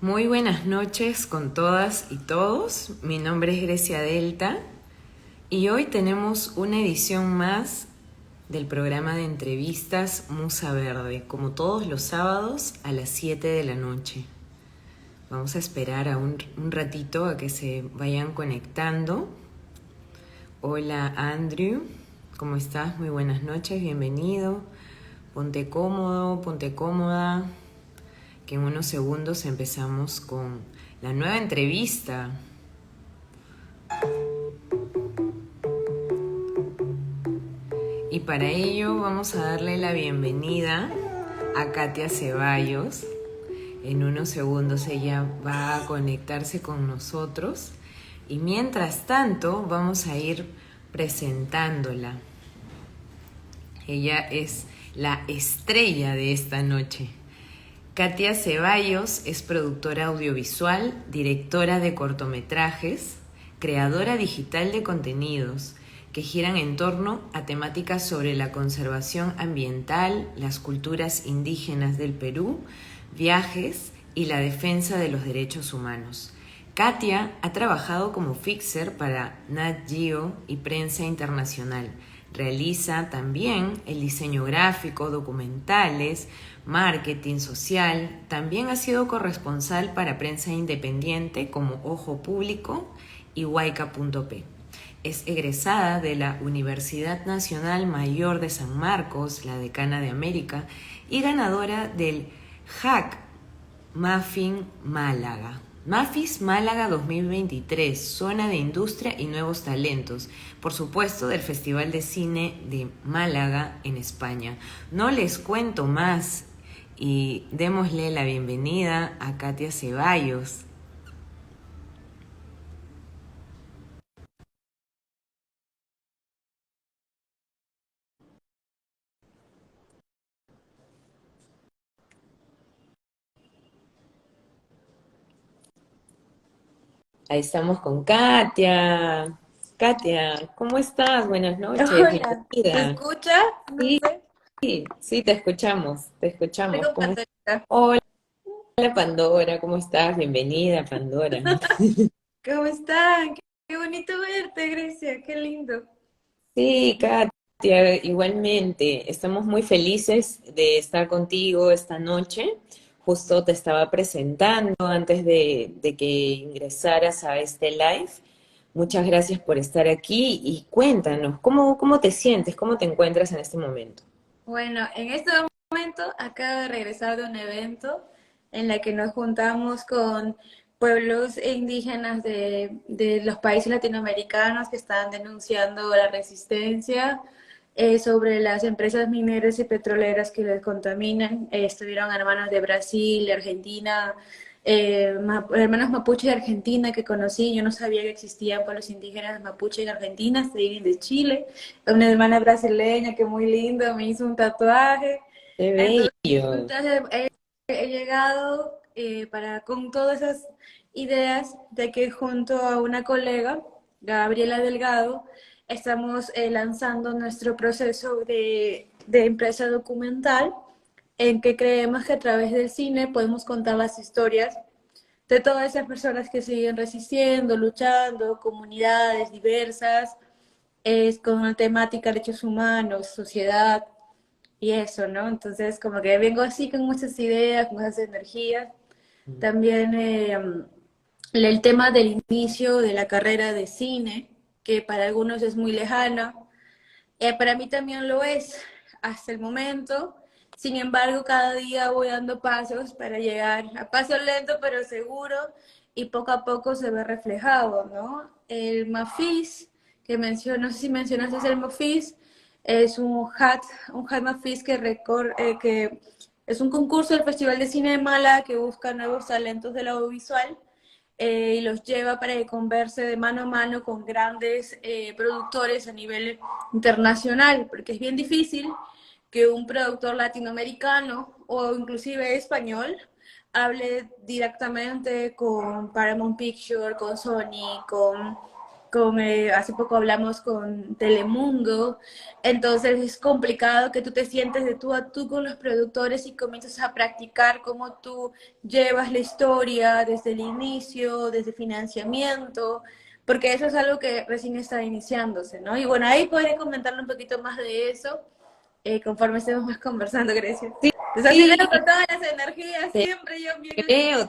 Muy buenas noches con todas y todos. Mi nombre es Grecia Delta y hoy tenemos una edición más del programa de entrevistas Musa Verde, como todos los sábados a las 7 de la noche. Vamos a esperar a un ratito a que se vayan conectando. Hola Andrew, ¿cómo estás? Muy buenas noches, bienvenido. Ponte cómodo, ponte cómoda, que en unos segundos empezamos con la nueva entrevista. Y para ello vamos a darle la bienvenida a Katia Ceballos. En unos segundos ella va a conectarse con nosotros y mientras tanto vamos a ir presentándola. Ella es la estrella de esta noche. Katia Ceballos es productora audiovisual, directora de cortometrajes, creadora digital de contenidos que giran en torno a temáticas sobre la conservación ambiental, las culturas indígenas del Perú, viajes y la defensa de los derechos humanos. Katia ha trabajado como fixer para Nat Geo y prensa internacional. Realiza también el diseño gráfico, documentales, marketing social. También ha sido corresponsal para prensa independiente como Ojo Público y Huayca.p. Es egresada de la Universidad Nacional Mayor de San Marcos, la Decana de América, y ganadora del Hack Muffin Málaga. Mafis Málaga 2023, Zona de Industria y Nuevos Talentos, por supuesto del Festival de Cine de Málaga en España. No les cuento más y démosle la bienvenida a Katia Ceballos. Ahí estamos con Katia. Katia, ¿cómo estás? Buenas noches, Hola, ¿se bienvenida. escucha? No Sí, sé, sí, te escuchamos, te escuchamos. tengo ¿Cómo estás? pantallita. Hola, Pandora, ¿cómo estás? Bienvenida, Pandora. ¿Cómo están? Qué bonito verte, Grecia, qué lindo. Sí, Katia, igualmente. Estamos muy felices de estar contigo esta noche. Justo te estaba presentando antes de que ingresaras a este live. Muchas gracias por estar aquí y cuéntanos, ¿cómo te sientes? ¿Cómo te encuentras en este momento? Bueno, en este momento acabo de regresar de un evento en el que nos juntamos con pueblos indígenas de los países latinoamericanos que están denunciando la resistencia sobre las empresas mineras y petroleras que les contaminan. Estuvieron hermanos de Brasil, de Argentina, hermanos mapuche de Argentina que conocí. Yo no sabía que existían pueblos indígenas mapuche en Argentina, se vienen de Chile. Una hermana brasileña que muy linda me hizo un tatuaje. ¡Qué Entonces, bello! entonces he llegado con todas esas ideas de que junto a una colega, Gabriela Delgado, estamos lanzando nuestro proceso de empresa documental en que creemos que a través del cine podemos contar las historias de todas esas personas que siguen resistiendo, luchando, comunidades diversas, con una temática de derechos humanos, sociedad y eso, ¿no? Entonces, como que vengo así con muchas ideas, con muchas energías. También el tema del inicio de la carrera de cine, que para algunos es muy lejana, para mí también lo es hasta el momento. Sin embargo, cada día voy dando pasos para llegar a paso lento pero seguro y poco a poco se ve reflejado, ¿no? El Mafis, que menciono, no sé si mencionaste el Mafis, es un hat Mafis que es un concurso del Festival de Cine de Málaga que busca nuevos talentos del audiovisual y los lleva para que converse de mano a mano con grandes productores a nivel internacional, porque es bien difícil que un productor latinoamericano o inclusive español hable directamente con Paramount Pictures, con Sony, con hace poco hablamos con Telemundo, entonces es complicado que tú te sientes de tú a tú con los productores y comienzas a practicar cómo tú llevas la historia desde el inicio, desde financiamiento, porque eso es algo que recién está iniciándose, ¿no? Y bueno, ahí podría comentarle un poquito más de eso conforme estemos más conversando, Grecia. Te estás Sí, llenando con todas las energías, siempre yo bien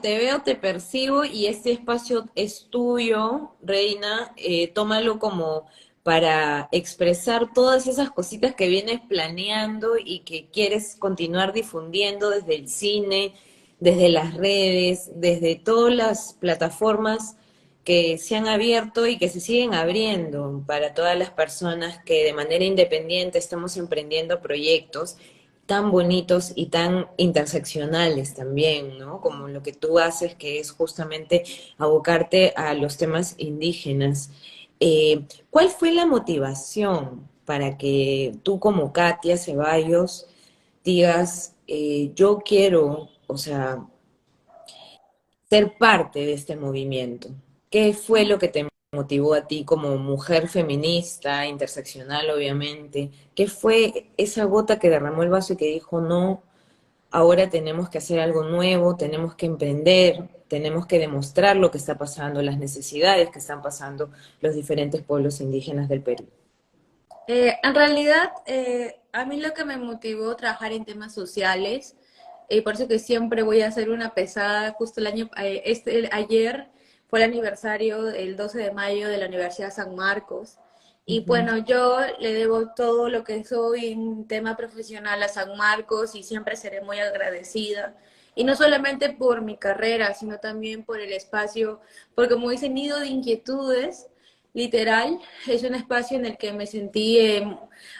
te veo, te percibo y este espacio es tuyo, Reina. Tómalo como para expresar todas esas cositas que vienes planeando y que quieres continuar difundiendo desde el cine, desde las redes, desde todas las plataformas que se han abierto y que se siguen abriendo para todas las personas que de manera independiente estamos emprendiendo proyectos tan bonitos y tan interseccionales también, ¿no? Como lo que tú haces, que es justamente abocarte a los temas indígenas. ¿Cuál fue la motivación para que tú como Katia Ceballos digas, yo quiero, o sea, ser parte de este movimiento? ¿Qué fue lo que te motivó a ti como mujer feminista, interseccional, obviamente? ¿Qué fue esa gota que derramó el vaso y que dijo, no, ahora tenemos que hacer algo nuevo, tenemos que emprender, tenemos que demostrar lo que está pasando, las necesidades que están pasando los diferentes pueblos indígenas del Perú? En realidad, a mí lo que me motivó a trabajar en temas sociales, por eso que siempre voy a hacer una pesada, justo ayer fue el aniversario, el 12 de mayo de la Universidad San Marcos, y Ujú. bueno, yo le debo todo lo que soy en tema profesional a San Marcos y siempre seré muy agradecida. Y no solamente por mi carrera, sino también por el espacio, porque como dice, nido de inquietudes, literal, es un espacio en el que me sentí,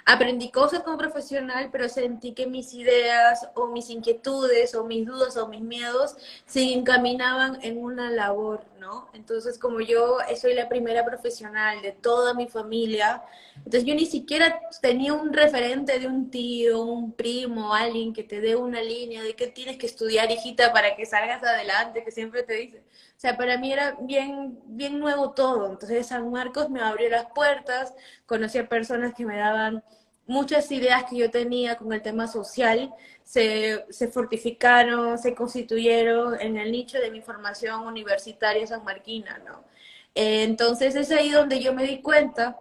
aprendí cosas como profesional, pero sentí que mis ideas o mis inquietudes o mis dudas o mis miedos se encaminaban en una labor, ¿no? Entonces, como yo soy la primera profesional de toda mi familia, entonces yo ni siquiera tenía un referente de un tío, un primo, alguien que te dé una línea de qué tienes que estudiar, hijita, para que salgas adelante, que siempre te dice. O sea, para mí era bien, bien nuevo todo. Entonces San Marcos me abrió las puertas, conocí a personas que me daban muchas ideas que yo tenía con el tema social, se fortificaron, se constituyeron en el nicho de mi formación universitaria sanmarquina, ¿no? Entonces es ahí donde yo me di cuenta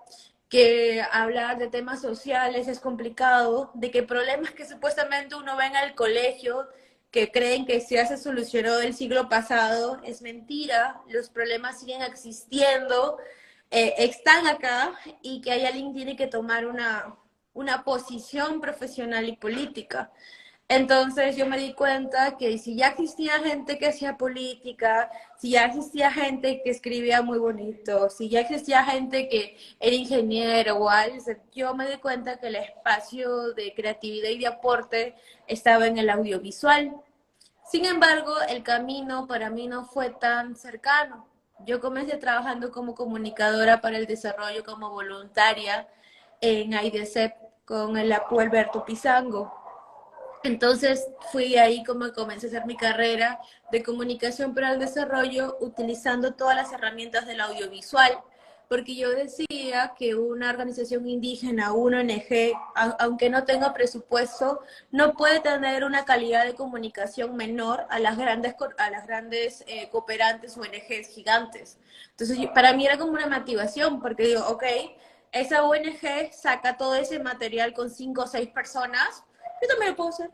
que hablar de temas sociales es complicado, de que problemas que supuestamente uno ve en el colegio, que creen que ya se solucionó del siglo pasado, es mentira, los problemas siguen existiendo, están acá y que hay alguien que tiene que tomar una posición profesional y política. Entonces yo me di cuenta que si ya existía gente que hacía política, si ya existía gente que escribía muy bonito, si ya existía gente que era ingeniero o algo, yo me di cuenta que el espacio de creatividad y de aporte estaba en el audiovisual. Sin embargo, el camino para mí no fue tan cercano. Yo comencé trabajando como comunicadora para el desarrollo como voluntaria en AIDESEP con el apoyo Alberto Pizango. Entonces fui ahí como comencé a hacer mi carrera de comunicación para el desarrollo utilizando todas las herramientas del audiovisual, porque yo decía que una organización indígena, una ONG, aunque no tenga presupuesto, no puede tener una calidad de comunicación menor a las grandes cooperantes ONGs gigantes. Entonces para mí era como una motivación, porque digo, ok, esa ONG saca todo ese material con 5 o 6 personas, yo también lo puedo hacer.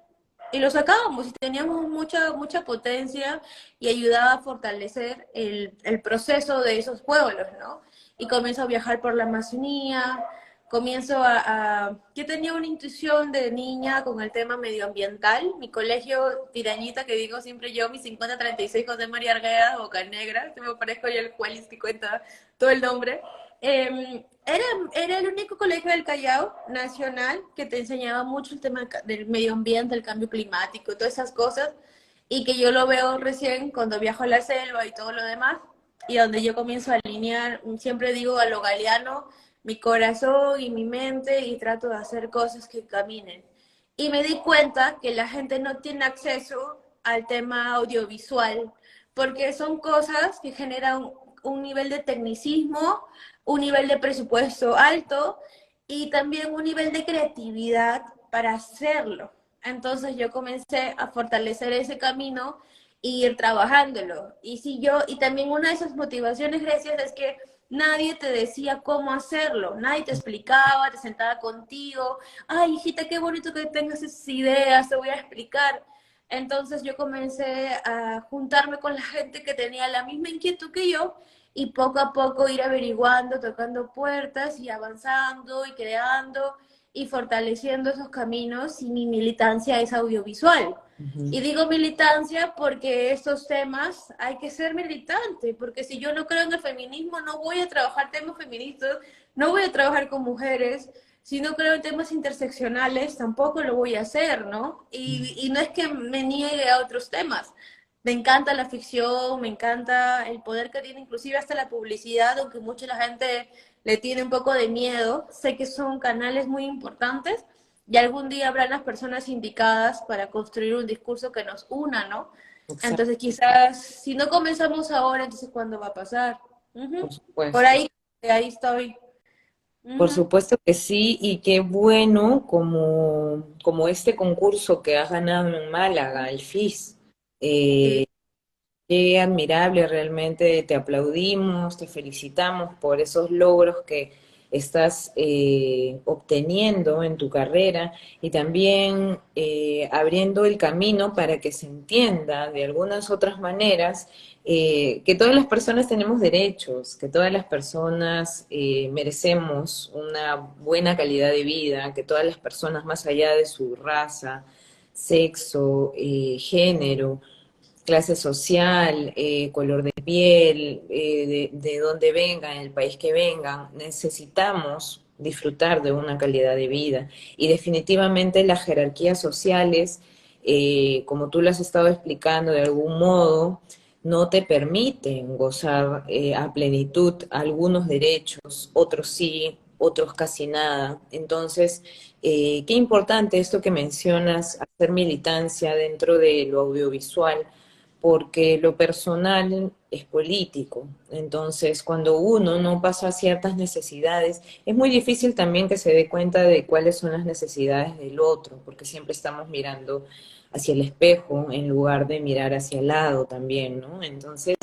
Y lo sacábamos y teníamos mucha potencia y ayudaba a fortalecer el proceso de esos pueblos, ¿no? Y comienzo a viajar por la Amazonía, yo tenía una intuición de niña con el tema medioambiental. Mi colegio tirañita, que digo siempre yo, mi 5036 José María Argueda, Boca Negra, que me parezco yo el cual que cuenta todo el nombre. Era el único colegio del Callao nacional que te enseñaba mucho el tema del medio ambiente, el cambio climático, todas esas cosas, y que yo lo veo recién cuando viajo a la selva y todo lo demás, y donde yo comienzo a alinear, siempre digo a lo galeano, mi corazón y mi mente, y trato de hacer cosas que caminen. Y me di cuenta que la gente no tiene acceso al tema audiovisual, porque son cosas que generan un nivel de tecnicismo, un nivel de presupuesto alto y también un nivel de creatividad para hacerlo. Entonces yo comencé a fortalecer ese camino e ir trabajándolo. Y también una de esas motivaciones, gracias, es que nadie te decía cómo hacerlo, nadie te explicaba, te sentaba contigo, ay, hijita, qué bonito que tengas esas ideas, te voy a explicar. Entonces yo comencé a juntarme con la gente que tenía la misma inquietud que yo y poco a poco ir averiguando, tocando puertas y avanzando y creando y fortaleciendo esos caminos, y mi militancia es audiovisual. Ujú. Y digo militancia porque estos temas hay que ser militante, porque si yo no creo en el feminismo, no voy a trabajar temas feministas, no voy a trabajar con mujeres, si no creo en temas interseccionales, tampoco lo voy a hacer, ¿no? Y no es que me niegue a otros temas. Me encanta la ficción, me encanta el poder que tiene inclusive hasta la publicidad, aunque mucha la gente le tiene un poco de miedo. Sé que son canales muy importantes y algún día habrán las personas indicadas para construir un discurso que nos una, ¿no? Exacto, Entonces quizás si no comenzamos ahora, entonces ¿cuándo va a pasar? por Ujú. Por supuesto. ahí estoy. Por Ujú. supuesto que sí, y qué bueno como este concurso que has ganado en Málaga, el FIS. Sí. Qué admirable, realmente te aplaudimos, te felicitamos por esos logros que estás obteniendo en tu carrera y también abriendo el camino para que se entienda de algunas otras maneras que todas las personas tenemos derechos, que todas las personas merecemos una buena calidad de vida, que todas las personas, más allá de su raza, sexo, género, clase social, color de piel, de dónde vengan, el país que vengan, necesitamos disfrutar de una calidad de vida. Y definitivamente las jerarquías sociales, como tú lo has estado explicando de algún modo, no te permiten gozar a plenitud algunos derechos, otros sí, otros casi nada. Entonces, qué importante esto que mencionas, hacer militancia dentro de lo audiovisual, porque lo personal es político. Entonces, cuando uno no pasa ciertas necesidades, es muy difícil también que se dé cuenta de cuáles son las necesidades del otro, porque siempre estamos mirando hacia el espejo en lugar de mirar hacia el lado también, ¿no? Entonces,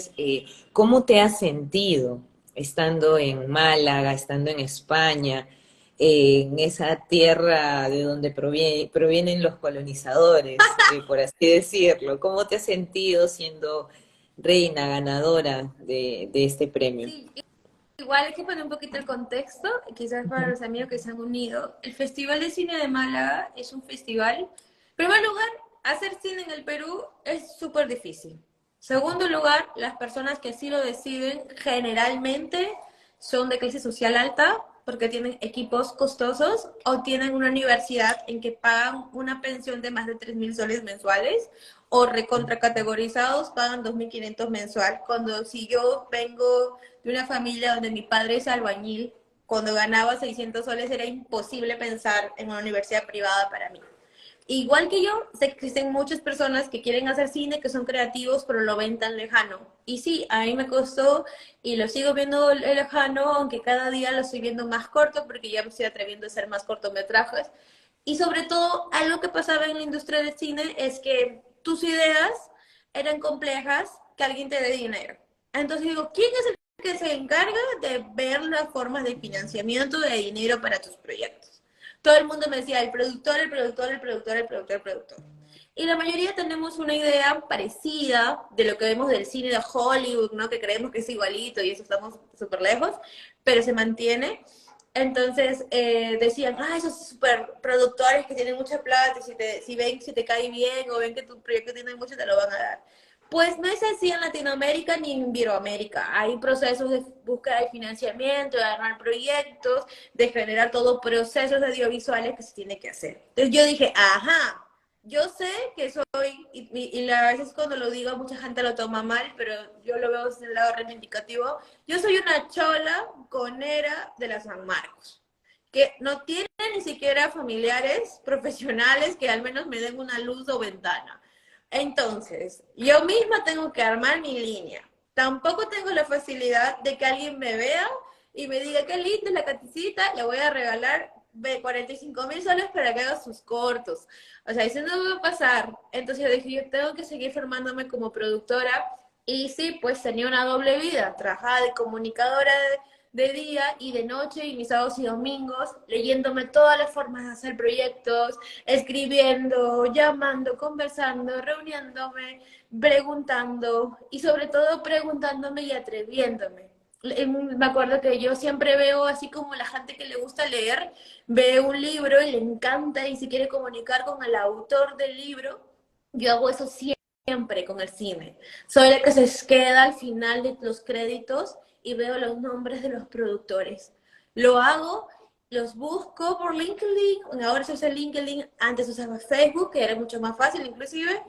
¿cómo te has sentido estando en Málaga, estando en España, en esa tierra de donde provienen los colonizadores, por así decirlo? ¿Cómo te has sentido siendo reina ganadora de este premio? Sí, igual hay que poner un poquito el contexto, quizás para Ujú. los amigos que se han unido. El Festival de Cine de Málaga es un festival. En primer lugar, hacer cine en el Perú es súper difícil. Segundo lugar, las personas que así lo deciden generalmente son de clase social alta porque tienen equipos costosos o tienen una universidad en que pagan una pensión de más de 3.000 soles mensuales o recontracategorizados pagan 2.500 mensual. Cuando si yo vengo de una familia donde mi padre es albañil, cuando ganaba 600 soles era imposible pensar en una universidad privada para mí. Igual que yo, sé que existen muchas personas que quieren hacer cine, que son creativos, pero lo ven tan lejano. Y sí, a mí me costó y lo sigo viendo lejano, aunque cada día lo estoy viendo más corto porque ya me estoy atreviendo a hacer más cortometrajes. Y sobre todo, algo que pasaba en la industria del cine es que tus ideas eran complejas, que alguien te dé dinero. Entonces digo, ¿quién es el que se encarga de ver las formas de financiamiento de dinero para tus proyectos? Todo el mundo me decía, el productor, el productor, el productor, el productor, el productor. Y la mayoría tenemos una idea parecida de lo que vemos del cine de Hollywood, ¿no? Que creemos que es igualito y eso estamos súper lejos, pero se mantiene. Entonces decían, esos super productores que tienen mucha plata, y si ven si te cae bien o ven que tu proyecto tiene mucho, te lo van a dar. Pues no es así en Latinoamérica ni en Iberoamérica. Hay procesos de búsqueda de financiamiento, de armar proyectos, de generar todo procesos audiovisuales que se tiene que hacer. Entonces yo dije, ajá, yo sé que soy, y a veces cuando lo digo mucha gente lo toma mal, pero yo lo veo desde el lado reivindicativo, yo soy una chola conera de la San Marcos, que no tiene ni siquiera familiares profesionales que al menos me den una luz o ventana. Entonces, yo misma tengo que armar mi línea. tampoco tengo la facilidad de que alguien me vea y me diga, qué linda es la Caticita, le voy a regalar 45.000 soles para que haga sus cortos. O sea, eso no va a pasar. Entonces yo dije, yo tengo que seguir formándome como productora. Y sí, pues tenía una doble vida. Trabajaba de comunicadora de día y de noche, y mis sábados y domingos, leyéndome todas las formas de hacer proyectos, escribiendo, llamando, conversando, reuniéndome, preguntando, y sobre todo preguntándome y atreviéndome. Me acuerdo que yo siempre veo, así como la gente que le gusta leer, ve un libro y le encanta y se quiere comunicar con el autor del libro. Yo hago eso siempre con el cine. Soy la que se queda al final de los créditos y veo los nombres de los productores. Lo hago, los busco por LinkedIn, ahora se usa LinkedIn, antes usaba Facebook, que era mucho más fácil inclusive,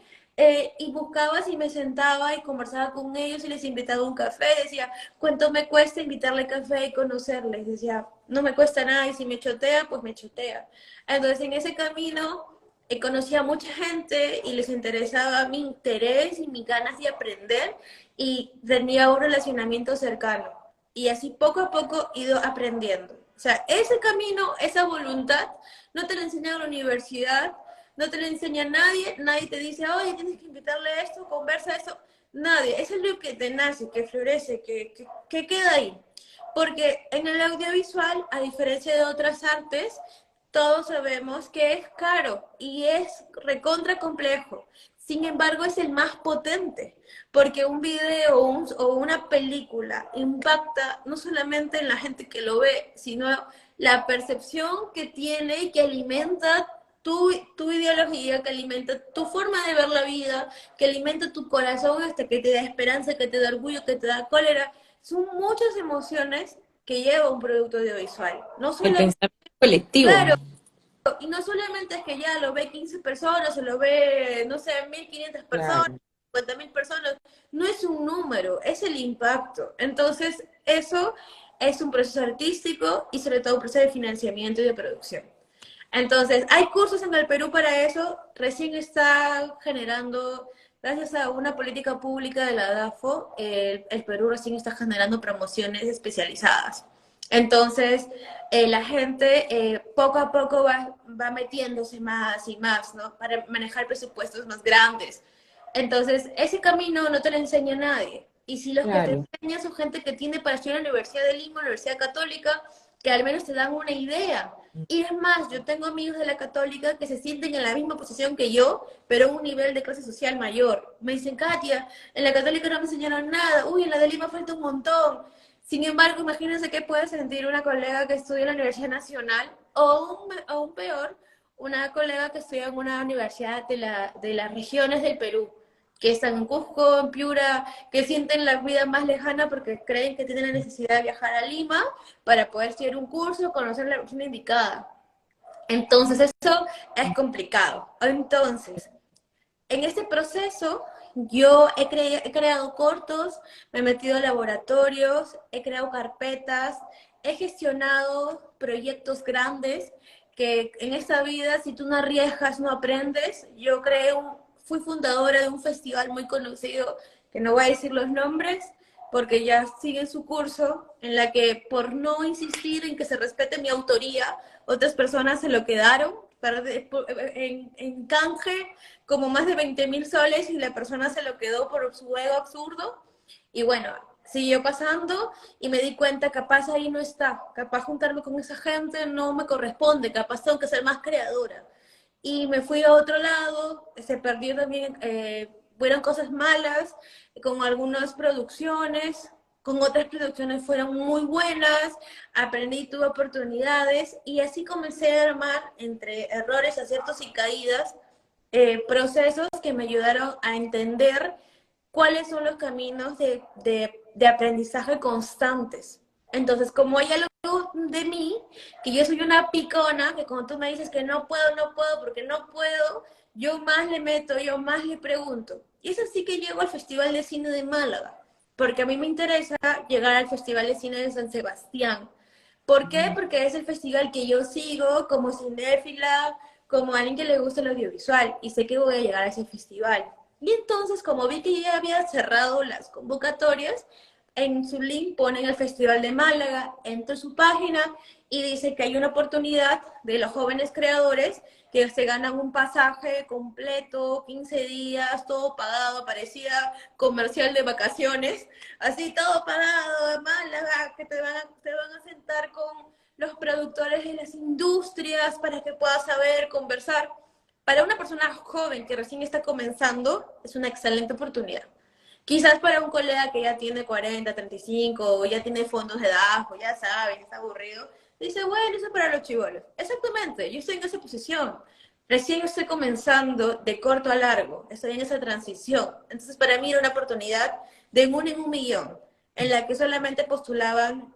y buscaba, si me sentaba y conversaba con ellos y les invitaba a un café, decía, ¿cuánto me cuesta invitarle café y conocerles? Decía, no me cuesta nada, y si me chotea, pues me chotea. Entonces en ese camino conocí a mucha gente y les interesaba mi interés y mis ganas de aprender, y tenía un relacionamiento cercano. Y así poco a poco he ido aprendiendo. O sea, ese camino, esa voluntad, no te la enseña la universidad, no te lo enseña nadie, nadie te dice, oye, tienes que invitarle a esto, conversa eso, nadie, eso es lo que te nace, que florece, que queda ahí. Porque en el audiovisual, a diferencia de otras artes, todos sabemos que es caro y es recontra complejo. Sin embargo, es el más potente, porque un video o una película impacta no solamente en la gente que lo ve, sino la percepción que tiene y que alimenta tu ideología, que alimenta tu forma de ver la vida, que alimenta tu corazón hasta que te da esperanza, que te da orgullo, que te da cólera. Son muchas emociones que lleva un producto audiovisual. No El solamente, pensamiento colectivo. claro, y no solamente es que ya lo ve 15 personas, o lo ve, no sé, 1.500 personas, Claro. 50.000 personas. No es un número, es el impacto. Entonces, eso es un proceso artístico y sobre todo un proceso de financiamiento y de producción. Entonces, hay cursos en el Perú para eso, recién está generando, gracias a una política pública de la DAFO, el Perú recién está generando promociones especializadas. Entonces, la gente poco a poco va metiéndose más y más, ¿no? Para manejar presupuestos más grandes. Entonces, ese camino no te lo enseña nadie. Y si los que te Claro. enseñan son gente que tiene para estudiar en la Universidad de Lima, Universidad Católica, que al menos te dan una idea. Y es más, yo tengo amigos de la Católica que se sienten en la misma posición que yo, pero a un nivel de clase social mayor. Me dicen, Katia, en la Católica no me enseñaron nada, uy, en la de Lima falta un montón. Sin embargo, imagínense qué puede sentir una colega que estudia en la Universidad Nacional, o aún peor, una colega que estudia en una universidad de las regiones del Perú, que están en Cusco, en Piura, que sienten la vida más lejana porque creen que tienen la necesidad de viajar a Lima para poder estudiar un curso, conocer la persona indicada. Entonces, eso es complicado. Entonces, en este proceso, yo he creado cortos, me he metido a laboratorios, he creado carpetas, he gestionado proyectos grandes que en esta vida, si tú no arriesgas, no aprendes. Yo fui fundadora de un festival muy conocido, que no voy a decir los nombres, porque ya sigue su curso, en la que por no insistir en que se respete mi autoría, otras personas se lo quedaron en canje como más de 20.000 soles, y la persona se lo quedó por su ego absurdo. Y bueno, siguió pasando y me di cuenta, capaz ahí no está, capaz juntarme con esa gente no me corresponde, capaz tengo que ser más creadora. Y me fui a otro lado, se perdió también, fueron cosas malas con algunas producciones, con otras producciones fueron muy buenas, aprendí, tuve oportunidades, y así comencé a armar, entre errores, aciertos y caídas, procesos que me ayudaron a entender cuáles son los caminos de aprendizaje constantes. Entonces, como hay algo de mí, que yo soy una picona, que cuando tú me dices que no puedo, no puedo, porque no puedo, yo más le meto, yo más le pregunto. Y es así que llego al Festival de Cine de Málaga, porque a mí me interesa llegar al Festival de Cine de San Sebastián. ¿Por qué? Porque es el festival que yo sigo como cinéfila, como alguien que le gusta el audiovisual, y sé que voy a llegar a ese festival. Y entonces, como vi que ya había cerrado las convocatorias, en su link ponen el Festival de Málaga, entro a su página y dice que hay una oportunidad de los jóvenes creadores que se ganan un pasaje completo, 15 días, todo pagado, parecía comercial de vacaciones, así todo pagado de Málaga, que te van a sentar con los productores de las industrias para que puedas saber, conversar. Para una persona joven que recién está comenzando, es una excelente oportunidad. Quizás para un colega que ya tiene 40, 35, o ya tiene fondos de edad, o ya sabe, está aburrido, dice, bueno, eso es para los chibolos. Exactamente, yo estoy en esa posición. Recién estoy comenzando de corto a largo, estoy en esa transición. Entonces, para mí era una oportunidad de 1 en 1 millón, en la que solamente postularon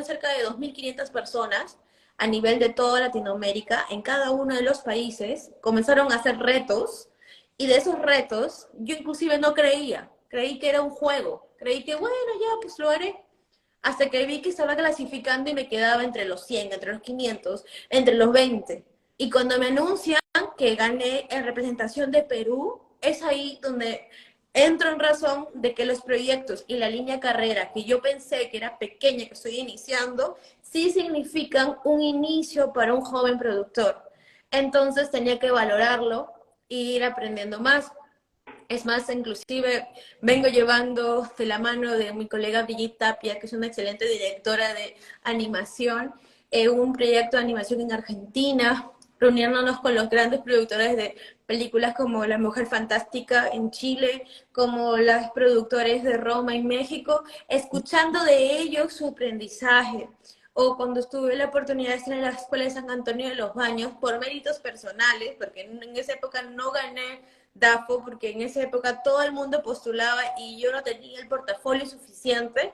cerca de 2.500 personas a nivel de toda Latinoamérica, en cada uno de los países, comenzaron a hacer retos, y de esos retos yo inclusive no creía, creí que era un juego, creí que bueno, ya pues lo haré, hasta que vi que estaba clasificando y me quedaba entre los 100, entre los 500, entre los 20. Y cuando me anuncian que gané en representación de Perú, es ahí donde entro en razón de que los proyectos y la línea carrera que yo pensé que era pequeña, que estoy iniciando, sí significan un inicio para un joven productor. Entonces tenía que valorarlo e ir aprendiendo más. Es más, inclusive vengo llevando de la mano de mi colega Brigitte Tapia, que es una excelente directora de animación, un proyecto de animación en Argentina, reuniéndonos con los grandes productores de películas como La Mujer Fantástica en Chile, como los productores de Roma en México, escuchando de ellos su aprendizaje. O cuando tuve la oportunidad de estar en la Escuela de San Antonio de los Baños, por méritos personales, porque en esa época no gané DAFO, porque en esa época todo el mundo postulaba y yo no tenía el portafolio suficiente,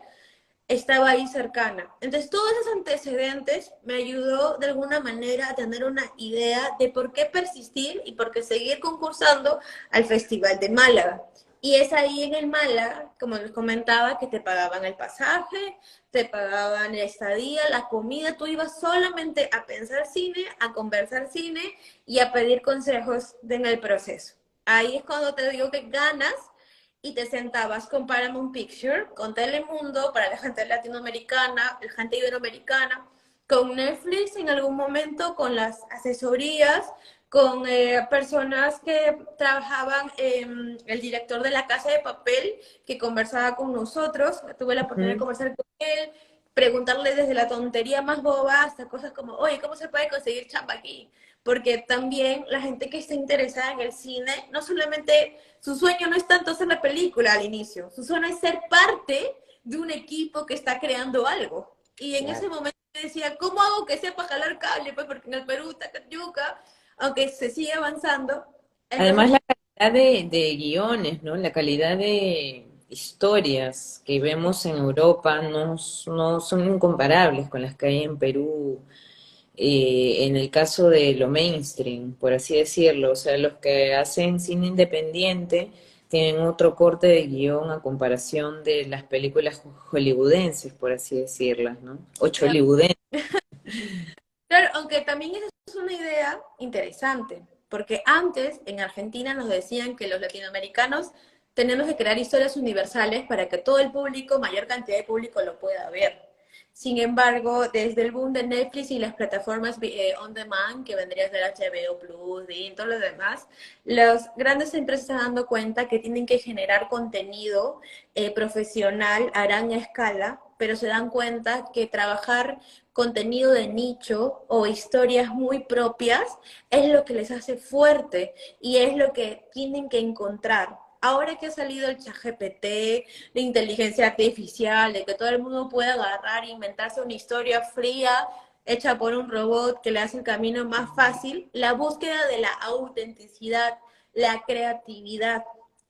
estaba ahí cercana. Entonces, todos esos antecedentes me ayudó de alguna manera a tener una idea de por qué persistir y por qué seguir concursando al Festival de Málaga. Y es ahí en el Málaga, como les comentaba, que te pagaban el pasaje, te pagaban la estadía, la comida, tú ibas solamente a pensar cine, a conversar cine y a pedir consejos en el proceso. Ahí es cuando te digo que ganas y te sentabas con Paramount Picture, con Telemundo para la gente latinoamericana, la gente iberoamericana, con Netflix en algún momento, con las asesorías, con personas que trabajaban, el director de La Casa de Papel, que conversaba con nosotros, tuve la oportunidad de Ujú. conversar con él, preguntarle desde la tontería más boba hasta cosas como, oye, ¿cómo se puede conseguir chamba aquí? Porque también la gente que está interesada en el cine, no solamente su sueño no es tanto hacer la película al inicio, su sueño es ser parte de un equipo que está creando algo. Y en ese Claro. momento decía, ¿cómo hago que sepa jalar cable? Pues porque en el Perú está yuca, aunque se sigue avanzando. Además, Entonces, la calidad de guiones, ¿no? La calidad de historias que vemos en Europa no son incomparables con las que hay en Perú, en el caso de lo mainstream, por así decirlo. O sea, los que hacen cine independiente tienen otro corte de guión a comparación de las películas hollywoodenses, por así decirlas, ¿no? O chollywoodenses. claro, aunque también esa es una idea interesante, porque antes en Argentina nos decían que los latinoamericanos tenemos que crear historias universales para que todo el público, mayor cantidad de público lo pueda ver. Sin embargo, desde el boom de Netflix y las plataformas on demand, que vendría a ser HBO Plus, y todo lo demás, las grandes empresas se están dando cuenta que tienen que generar contenido profesional a gran escala, pero se dan cuenta que trabajar contenido de nicho o historias muy propias es lo que les hace fuerte y es lo que tienen que encontrar. Ahora que ha salido el ChatGPT, la inteligencia artificial, de que todo el mundo puede agarrar e inventarse una historia fría hecha por un robot que le hace el camino más fácil, la búsqueda de la autenticidad, la creatividad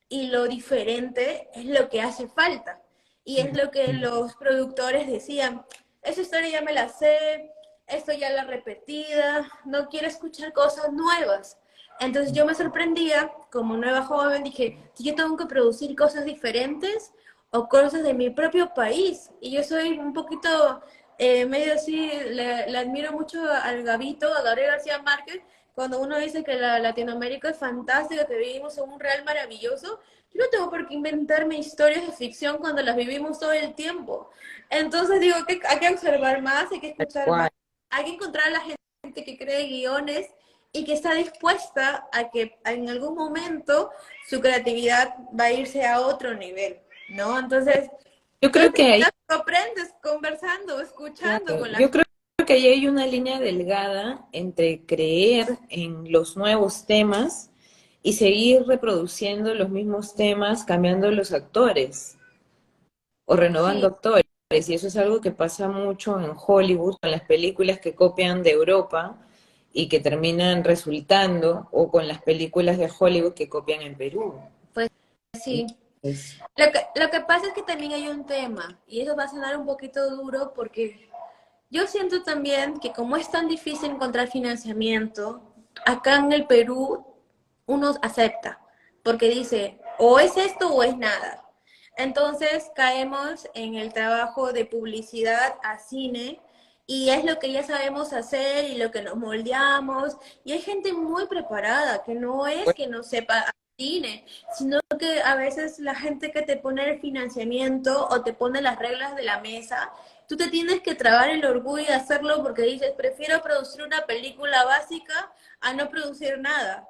y lo diferente es lo que hace falta. Y es lo que los productores decían, esa historia ya me la sé, esto ya la repetida, no quiero escuchar cosas nuevas. Entonces yo me sorprendía, como nueva joven, dije, si yo tengo que producir cosas diferentes o cosas de mi propio país. Y yo soy un poquito medio así, le admiro mucho al Gabito, a Gabriel García Márquez, cuando uno dice que la Latinoamérica es fantástica, que vivimos en un real maravilloso, yo no tengo por qué inventarme historias de ficción cuando las vivimos todo el tiempo. Entonces digo que hay que observar más, hay que Tal escuchar más, cual. hay que encontrar a la gente que cree guiones y que está dispuesta a que en algún momento su creatividad va a irse a otro nivel, ¿no? Entonces, Yo todo creo esto que ahí, lo aprendes conversando, escuchando claro, con la yo gente. creo que ahí hay una línea delgada entre creer en los nuevos temas y seguir reproduciendo los mismos temas, cambiando los actores o renovando Sí, actores. Y eso es algo que pasa mucho en Hollywood, con las películas que copian de Europa y que terminan resultando, o con las películas de Hollywood que copian en Perú. pues sí. Entonces, Lo que pasa es que también hay un tema, y eso va a sonar un poquito duro porque yo siento también que como es tan difícil encontrar financiamiento, acá en el Perú uno acepta, porque dice, o es esto o es nada. Entonces caemos en el trabajo de publicidad a cine y es lo que ya sabemos hacer y lo que nos moldeamos. Y hay gente muy preparada, que no es que no sepa cine, sino que a veces la gente que te pone el financiamiento o te pone las reglas de la mesa, tú te tienes que trabar el orgullo de hacerlo porque dices, prefiero producir una película básica a no producir nada.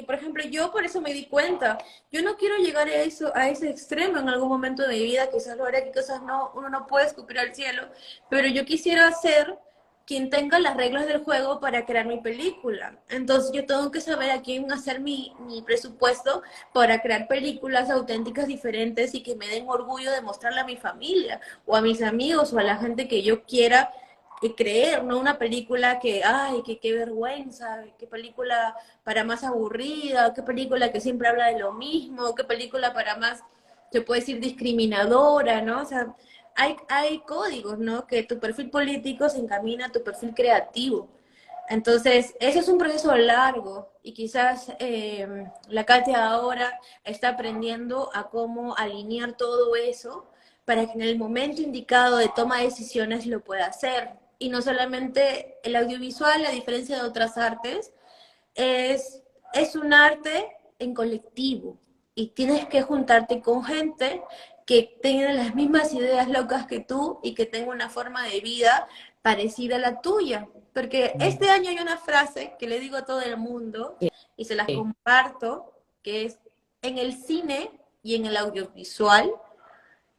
Por ejemplo, yo por eso me di cuenta, yo no quiero llegar a eso, a ese extremo en algún momento de mi vida, quizás lo haré, quizás no, uno no puede escupir al cielo, pero yo quisiera ser quien tenga las reglas del juego para crear mi película. Entonces yo tengo que saber a quién hacer mi presupuesto para crear películas auténticas, diferentes y que me den orgullo de mostrarle a mi familia o a mis amigos o a la gente que yo quiera creer, no una película que, ay, que qué vergüenza, qué película para más aburrida, qué película que siempre habla de lo mismo, qué película para más, se puede decir, discriminadora, ¿no? O sea, hay códigos, ¿no? Que tu perfil político se encamina a tu perfil creativo. Entonces, eso es un proceso largo y quizás la Katia ahora está aprendiendo a cómo alinear todo eso para que en el momento indicado de toma de decisiones lo pueda hacer. Y no solamente el audiovisual, a diferencia de otras artes, es, es un arte en colectivo y tienes que juntarte con gente que tenga las mismas ideas locas que tú y que tenga una forma de vida parecida a la tuya. Porque este año hay una frase que le digo a todo el mundo y se las comparto, que es, en el cine y en el audiovisual,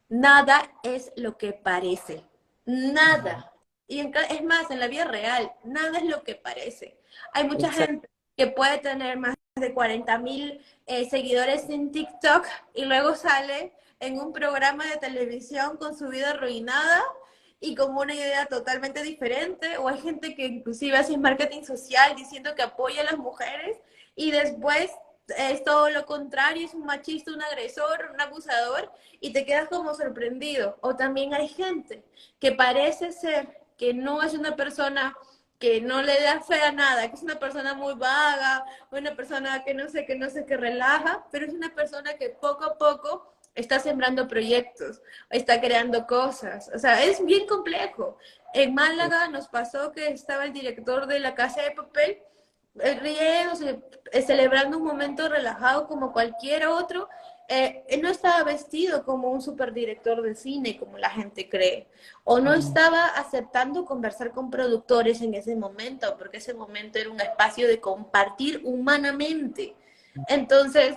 nada es lo que parece. Nada. Es más, en la vida real, nada es lo que parece. Hay mucha exacto. gente que puede tener más de 40,000 seguidores en TikTok y luego sale en un programa de televisión con su vida arruinada y con una idea totalmente diferente. O hay gente que inclusive hace marketing social diciendo que apoya a las mujeres y después es todo lo contrario, es un machista, un agresor, un abusador, y te quedas como sorprendido. O también hay gente que parece ser que no es una persona que no le da fe a nada, que es una persona muy vaga, una persona que no sé, que relaja, pero es una persona que poco a poco está sembrando proyectos, está creando cosas. O sea, es bien complejo. En Málaga nos pasó que estaba el director de La Casa de Papel riéndose, celebrando un momento relajado como cualquier otro. Él no estaba vestido como un superdirector de cine, como la gente cree, o no estaba aceptando conversar con productores en ese momento, porque ese momento era un espacio de compartir humanamente. Entonces,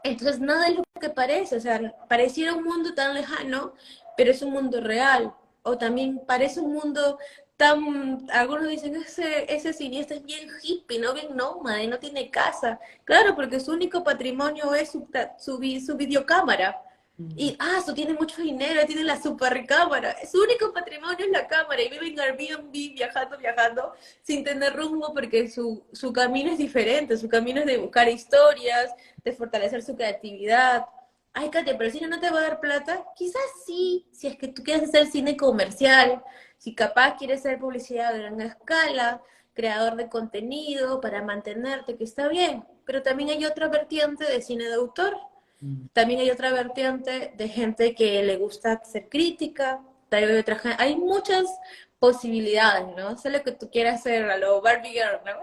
entonces nada es lo que parece, o sea, pareciera un mundo tan lejano, pero es un mundo real. O también parece un mundo tan, algunos dicen, ese cineasta es bien hippie, ¿no? Bien nómada y no tiene casa. Claro, porque su único patrimonio es su videocámara. Y, su tiene mucho dinero, tiene la super cámara. Su único patrimonio es la cámara y vive en Airbnb viajando, viajando, sin tener rumbo porque su camino es diferente. Su camino es de buscar historias, de fortalecer su creatividad. Ay, Katia, pero el cine no te va a dar plata. Quizás sí, si es que tú quieres hacer cine comercial, si capaz quieres hacer publicidad a gran escala, creador de contenido para mantenerte, que está bien. Pero también hay otra vertiente de cine de autor. También hay otra vertiente de gente que le gusta ser crítica, hay muchas posibilidades, ¿no? Sé lo que tú quieras hacer a lo Barbie Girl, ¿no?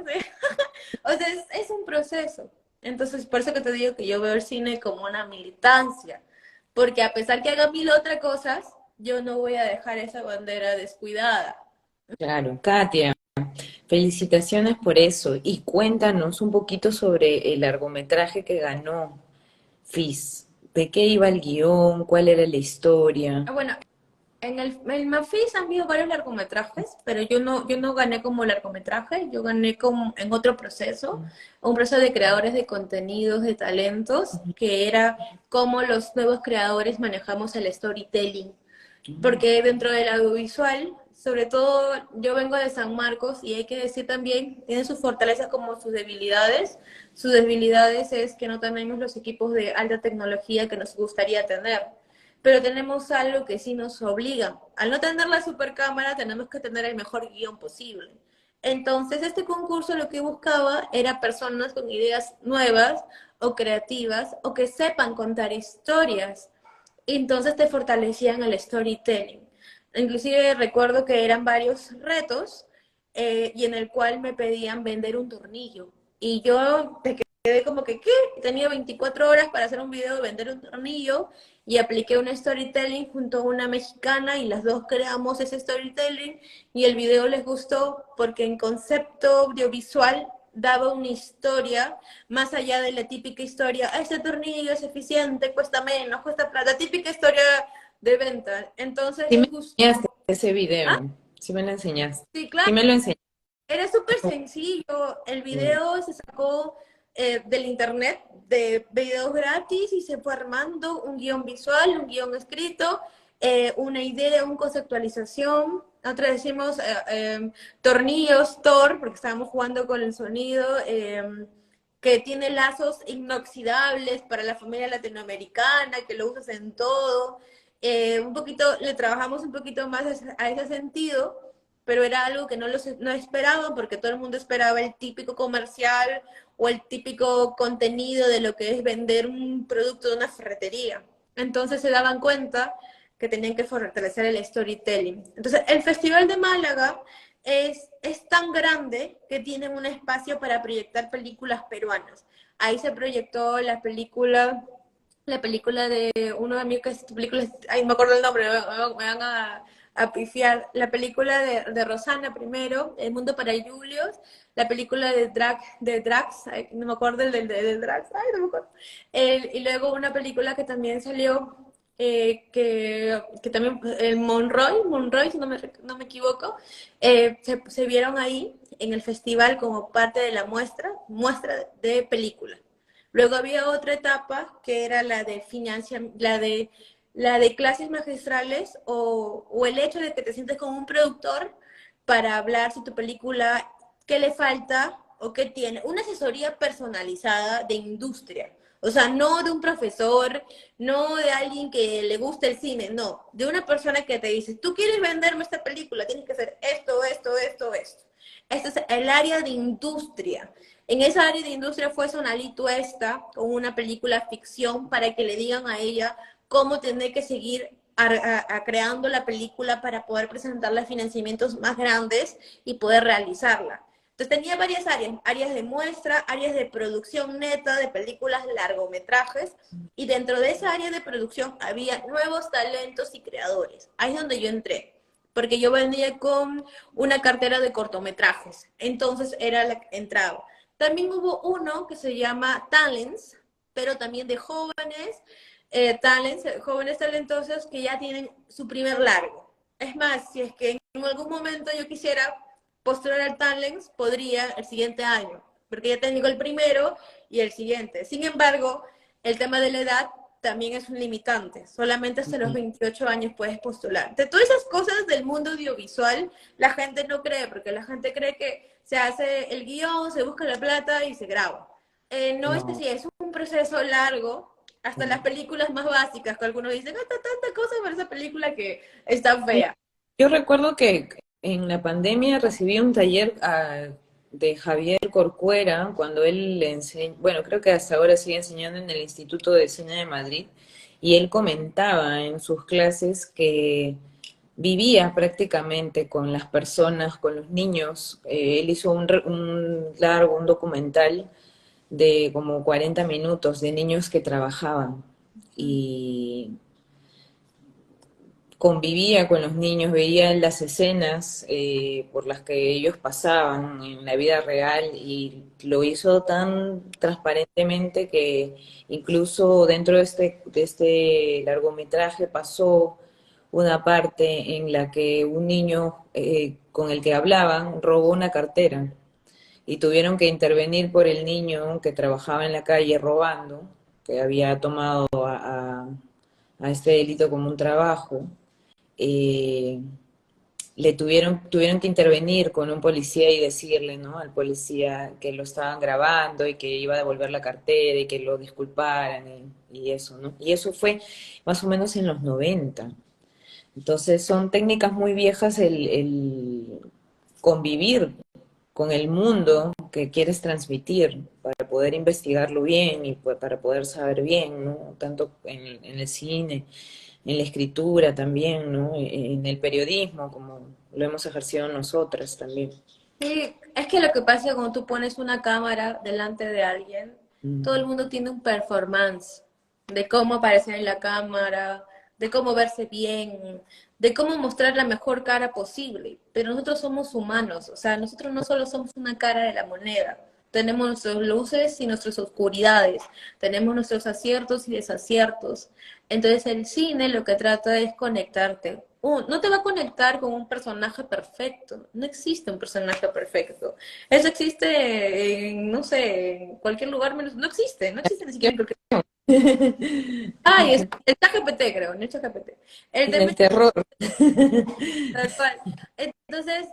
O sea, es un proceso. Entonces, por eso que te digo que yo veo el cine como una militancia, porque a pesar que haga mil otras cosas, yo no voy a dejar esa bandera descuidada. Claro, Katia, felicitaciones por eso. Y cuéntanos un poquito sobre el largometraje que ganó FIS. ¿De qué iba el guión? ¿Cuál era la historia? Bueno, en el Mafis han habido varios largometrajes, pero yo no gané como largometraje, yo gané como en otro proceso, un proceso de creadores de contenidos, de talentos, que era cómo los nuevos creadores manejamos el storytelling. Porque dentro del audiovisual, sobre todo yo vengo de San Marcos y hay que decir también, tiene sus fortalezas como sus debilidades. Sus debilidades es que no tenemos los equipos de alta tecnología que nos gustaría tener, pero tenemos algo que sí nos obliga. Al no tener la supercámara, tenemos que tener el mejor guión posible. Entonces, este concurso lo que buscaba era personas con ideas nuevas o creativas o que sepan contar historias. Entonces te fortalecían el storytelling. Inclusive recuerdo que eran varios retos y en el cual me pedían vender un tornillo. Y yo me quedé como que, ¿qué? Tenía 24 horas para hacer un video de vender un tornillo y apliqué un storytelling junto a una mexicana y las dos creamos ese storytelling y el video les gustó porque en concepto audiovisual daba una historia más allá de la típica historia, este tornillo es eficiente, cuesta menos, cuesta plata, típica historia de venta. Entonces Sí me les gustó. enseñaste ese Ah, video, sí me lo enseñaste. sí, Sí claro, me lo enseñaste. era súper sencillo. El video se sacó del internet de videos gratis y se fue armando un guión visual, un guión escrito, una idea, una conceptualización. Nosotros decimos tornillos, Thor, porque estábamos jugando con el sonido, que tiene lazos inoxidables para la familia latinoamericana, que lo usas en todo. Un poquito, le trabajamos un poquito más a ese sentido, pero era algo que no esperaban porque todo el mundo esperaba el típico comercial o el típico contenido de lo que es vender un producto de una ferretería. Entonces se daban cuenta que tenían que fortalecer el storytelling. Entonces el Festival de Málaga es tan grande que tienen un espacio para proyectar películas peruanas. Ahí se proyectó la película de uno de amigos que es película, ay, me acuerdo el nombre, me van a pifiar, la película de Rosana primero, El Mundo para Julios, la película de Drax, ay, no me acuerdo de Drax, ay, no me acuerdo, y luego una película que también salió, que también, el Monroy, si no me equivoco, se vieron ahí en el festival como parte de la muestra de películas. Luego había otra etapa que era la de la de clases magistrales o el hecho de que te sientes con un productor para hablar si tu película, qué le falta o qué tiene. Una asesoría personalizada de industria. O sea, no de un profesor, no de alguien que le gusta el cine, no, de una persona que te dice, tú quieres venderme esta película, tienes que hacer esto, esto, esto, esto. Este es el área de industria. En esa área de industria fue Sonali Tuesta con una película ficción para que le digan a ella cómo tener que seguir creando la película para poder presentarle financiamientos más grandes y poder realizarla. Entonces tenía varias áreas, áreas de muestra, áreas de producción neta de películas largometrajes, y dentro de esa área de producción había nuevos talentos y creadores. Ahí es donde yo entré, porque yo venía con una cartera de cortometrajes, entonces era la que entraba. También hubo uno que se llama Talents, pero también de jóvenes, jóvenes talentosos que ya tienen su primer largo. Es más, si es que en algún momento yo quisiera postular al Talents, podría el siguiente año, porque ya tengo el primero y el siguiente. Sin embargo, el tema de la edad también es un limitante. Solamente hasta los 28 años puedes postular. De todas esas cosas del mundo audiovisual, la gente no cree, porque la gente cree que se hace el guión, se busca la plata y se graba. No es No. así, es un proceso largo. Hasta las películas más básicas, que algunos dicen, hasta tanta cosa para esa película que está fea. Yo recuerdo que en la pandemia recibí un taller de Javier Corcuera cuando él le enseñó, bueno, creo que hasta ahora sigue enseñando en el Instituto de Cine de Madrid, y él comentaba en sus clases que vivía prácticamente con las personas, con los niños. Él hizo un documental de como 40 minutos de niños que trabajaban y convivía con los niños, veía las escenas por las que ellos pasaban en la vida real y lo hizo tan transparentemente que incluso dentro de este largometraje pasó una parte en la que un niño con el que hablaban robó una cartera y tuvieron que intervenir por el niño que trabajaba en la calle robando, que había tomado a este delito como un trabajo. eh, tuvieron que intervenir con un policía y decirle, ¿no? Al policía que lo estaban grabando y que iba a devolver la cartera y que lo disculparan y eso, ¿no? Y eso fue más o menos en los 90. Entonces son técnicas muy viejas el convivir con el mundo que quieres transmitir para poder investigarlo bien y para poder saber bien, ¿no? Tanto en el cine, en la escritura también, ¿no? En el periodismo, como lo hemos ejercido nosotras también. Sí, es que lo que pasa es que cuando tú pones una cámara delante de alguien, todo el Mm. mundo tiene un performance de cómo aparecer en la cámara, de cómo verse bien, de cómo mostrar la mejor cara posible. Pero nosotros somos humanos, o sea, nosotros no solo somos una cara de la moneda, tenemos nuestras luces y nuestras oscuridades, tenemos nuestros aciertos y desaciertos. Entonces el cine lo que trata es conectarte. No te va a conectar con un personaje perfecto. No existe un personaje perfecto. Eso existe en, no sé, en cualquier lugar menos. No existe, no existe ni siquiera en cualquier. Ay, es el ChatGPT, creo, no el ChatGPT. El En tema el terror. tal cual. Entonces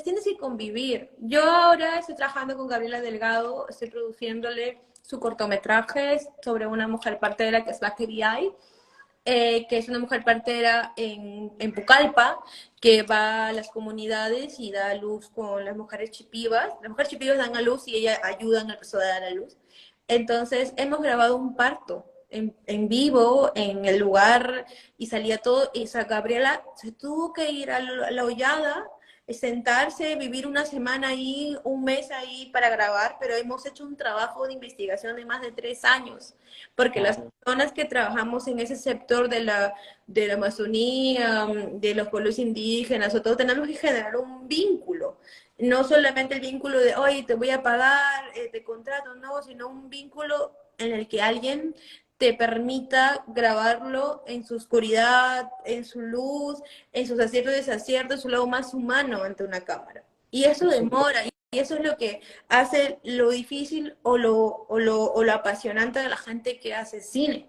tienes que convivir. Yo ahora estoy trabajando con Gabriela Delgado, estoy produciéndole su cortometraje sobre una mujer partera que es Bakeri Ay, que es una mujer partera en Pucallpa, que va a las comunidades y da a luz con las mujeres chipivas. Las mujeres chipivas dan a luz y ella ayuda al proceso de dar a luz. Entonces, hemos grabado un parto en vivo, en el lugar, y salía todo, y esa Gabriela se tuvo que ir a la hollada, sentarse, vivir una semana ahí, un mes ahí para grabar, pero hemos hecho un trabajo de investigación de más de 3 años, porque las Claro. personas que trabajamos en ese sector de la Amazonía, de los pueblos indígenas, o todo, tenemos que generar un vínculo. No solamente el vínculo de, oye, te voy a pagar, te contrato, no, sino un vínculo en el que alguien te permita grabarlo en su oscuridad, en su luz, en sus aciertos y desaciertos, su lado más humano ante una cámara. Y eso Por supuesto. demora, y eso es lo que hace lo difícil o lo apasionante de la gente que hace cine.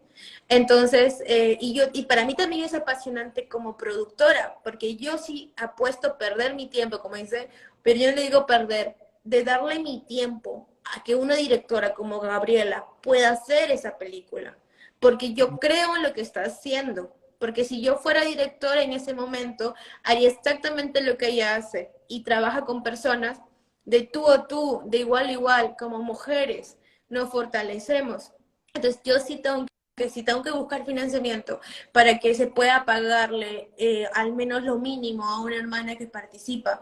Entonces, y para mí también es apasionante como productora, porque yo sí apuesto a perder mi tiempo, como dice, pero yo no le digo perder, de darle mi tiempo a que una directora como Gabriela pueda hacer esa película, porque yo creo en lo que está haciendo, porque si yo fuera directora en ese momento, haría exactamente lo que ella hace y trabaja con personas de tú a tú, de igual a igual, como mujeres, nos fortalecemos. Entonces yo sí tengo que si tengo que buscar financiamiento para que se pueda pagarle al menos lo mínimo a una hermana que participa,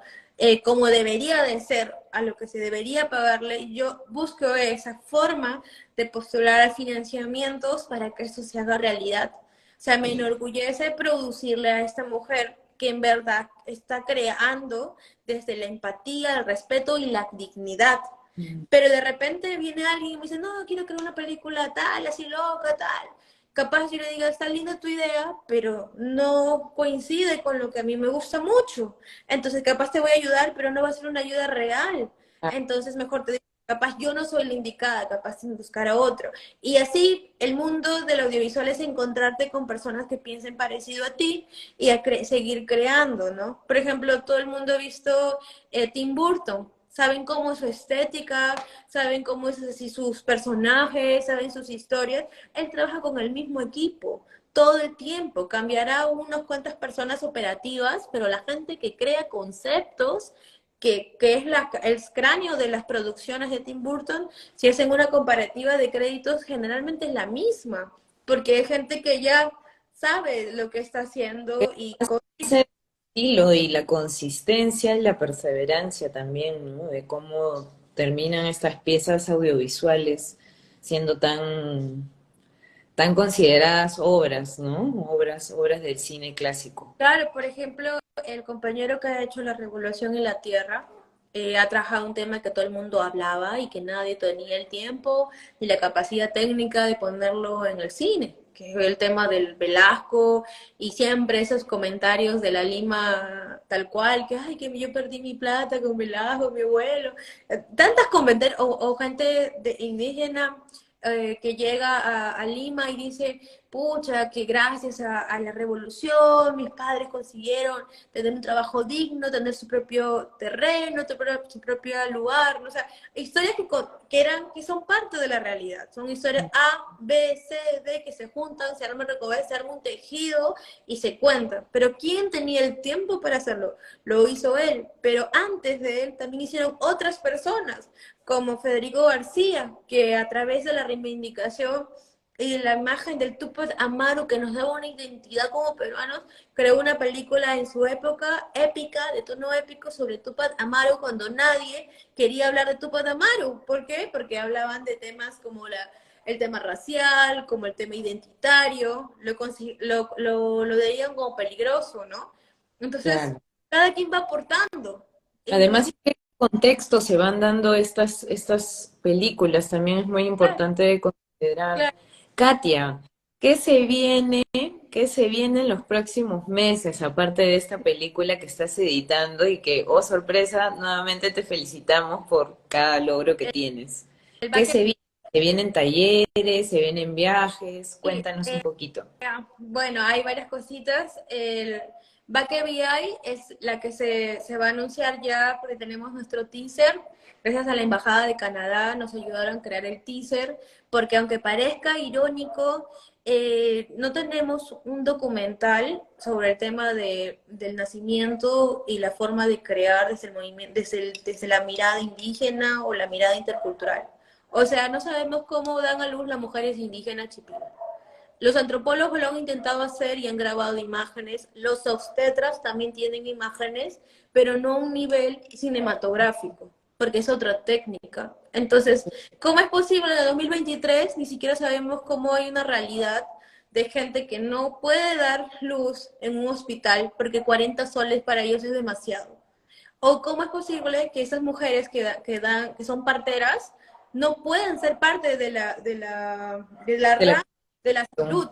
como debería de ser, a lo que se debería pagarle, yo busco esa forma de postular a financiamientos para que esto se haga realidad. O sea, me enorgullece producirle a esta mujer que en verdad está creando desde la empatía, el respeto y la dignidad. Mm. Pero de repente viene alguien y me dice, no, quiero crear una película tal, así loca, tal. Capaz yo le diga, está linda tu idea, pero no coincide con lo que a mí me gusta mucho. Entonces capaz te voy a ayudar, pero no va a ser una ayuda real. Entonces mejor te digo, capaz yo no soy la indicada, capaz de buscar a otro. Y así el mundo del audiovisual es encontrarte con personas que piensen parecido a ti y a seguir creando, ¿no? Por ejemplo, todo el mundo ha visto Tim Burton, saben cómo es su estética, saben cómo es así sus personajes, saben sus historias. Él trabaja con el mismo equipo todo el tiempo. Cambiará unas cuantas personas operativas, pero la gente que crea conceptos, que es el cráneo de las producciones de Tim Burton, si hacen una comparativa de créditos, generalmente es la misma, porque hay gente que ya sabe lo que está haciendo y estilo y la consistencia y la perseverancia también, ¿no? De cómo terminan estas piezas audiovisuales siendo tan consideradas obras, ¿no? Obras del cine clásico. Claro, por ejemplo, el compañero que ha hecho La Revolución en la Tierra ha trabajado un tema que todo el mundo hablaba y que nadie tenía el tiempo ni la capacidad técnica de ponerlo en el cine, que es el tema del Velasco y siempre esos comentarios de la Lima tal cual, que ay, que yo perdí mi plata con Velasco, mi abuelo, tantas comentarios, o gente indígena que llega a Lima y dice, pucha, que gracias a la revolución mis padres consiguieron tener un trabajo digno, tener su propio terreno, su propio lugar, ¿no? O sea, historias que son parte de la realidad, son historias A, B, C, D, que se juntan, se arman recoger, se arma un tejido y se cuentan. Pero ¿quién tenía el tiempo para hacerlo? Lo hizo él, pero antes de él también hicieron otras personas, como Federico García, que a través de la reivindicación y la imagen del Tupac Amaru, que nos daba una identidad como peruanos, creó una película en su época épica, de tono épico, sobre Tupac Amaru, cuando nadie quería hablar de Tupac Amaru. ¿Por qué? Porque hablaban de temas como el tema racial, como el tema identitario, lo veían como peligroso, ¿no? Entonces, Claro. cada quien va aportando. Además, ¿en qué contexto se van dando estas películas? También es muy Claro, importante de considerar. claro. Katia, ¿qué se viene? ¿Qué se viene en los próximos meses, aparte de esta película que estás editando y que, oh sorpresa, nuevamente te felicitamos por cada logro que tienes? El ¿Qué baque, se viene? ¿Se vienen talleres? ¿Se vienen viajes? sí, Cuéntanos un poquito. bueno, hay varias cositas. El Baque BI es la que se va a anunciar ya porque tenemos nuestro teaser. Gracias a la Embajada de Canadá nos ayudaron a crear el teaser porque aunque parezca irónico, no tenemos un documental sobre el tema del nacimiento y la forma de crear desde el movimiento, desde la mirada indígena o la mirada intercultural. O sea, no sabemos cómo dan a luz las mujeres indígenas chipinas. Los antropólogos lo han intentado hacer y han grabado imágenes. Los obstetras también tienen imágenes, pero no a un nivel cinematográfico, porque es otra técnica. Entonces, ¿cómo es posible en el 2023? Ni siquiera sabemos cómo hay una realidad de gente que no puede dar luz en un hospital porque 40 soles para ellos es demasiado. ¿O cómo es posible que esas mujeres que son parteras no puedan ser parte de la De la- rama de la salud?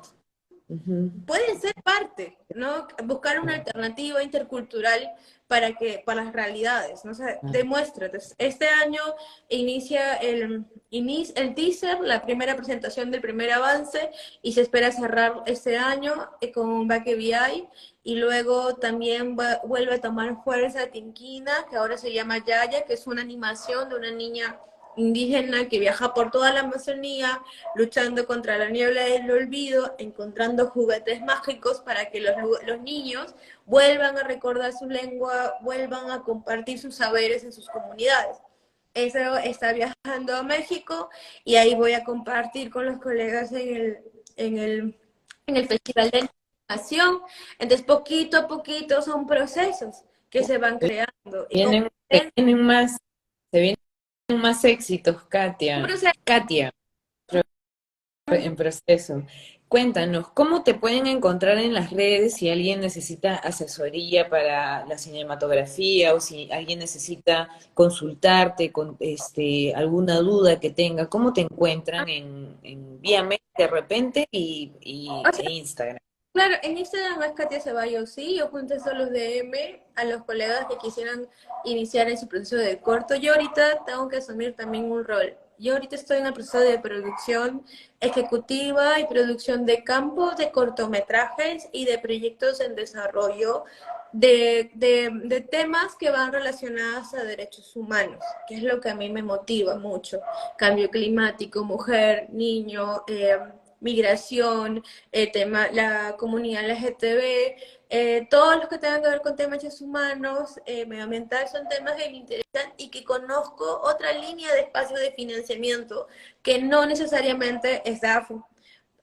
Ujú. Pueden ser parte, ¿no? Buscar una alternativa intercultural para las realidades, ¿no? sé, demuéstrate. Este año inicia el teaser, la primera presentación del primer avance, y se espera cerrar este año con Baque VI, y luego también vuelve a tomar fuerza Tinquina, que ahora se llama Yaya, que es una animación de una niña indígena que viaja por toda la Amazonía luchando contra la niebla del olvido, encontrando juguetes mágicos para que los niños vuelvan a recordar su lengua, vuelvan a compartir sus saberes en sus comunidades. Eso está viajando a México y ahí voy a compartir con los colegas en el, en el Festival de Animación. Entonces, poquito a poquito son procesos que se van creando. Y como Se vienen más, se vienen más éxitos, un Katia. proceso, Katia, en proceso. Cuéntanos, ¿cómo te pueden encontrar en las redes si alguien necesita asesoría para la cinematografía o si alguien necesita consultarte con alguna duda que tenga? ¿Cómo te encuentran en vía mail de repente o e sea, Instagram? claro, en Instagram es Katia Ceballos, sí, yo contesto los DM a los colegas que quisieran iniciar en su proceso de corto. Yo ahorita tengo que asumir también un rol. Yo ahorita estoy en el proceso de producción ejecutiva y producción de campo, de cortometrajes y de proyectos en desarrollo de temas que van relacionados a derechos humanos, que es lo que a mí me motiva mucho. Cambio climático, mujer, niño, migración, tema, la comunidad LGTB, todos los que tengan que ver con temas de derechos humanos, medioambiental, son temas que me interesan y que conozco otra línea de espacio de financiamiento que no necesariamente es DAFO.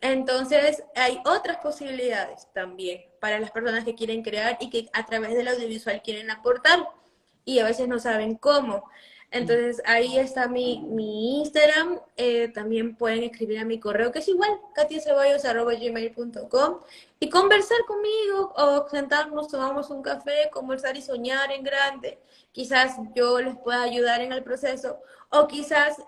Entonces, hay otras posibilidades también para las personas que quieren crear y que a través del audiovisual quieren aportar y a veces no saben cómo. Entonces, ahí está mi Instagram. También pueden escribir a mi correo, que es igual, katiaceballos@gmail.com, y conversar conmigo o sentarnos, tomamos un café, conversar y soñar en grande. Quizás yo les pueda ayudar en el proceso, o quizás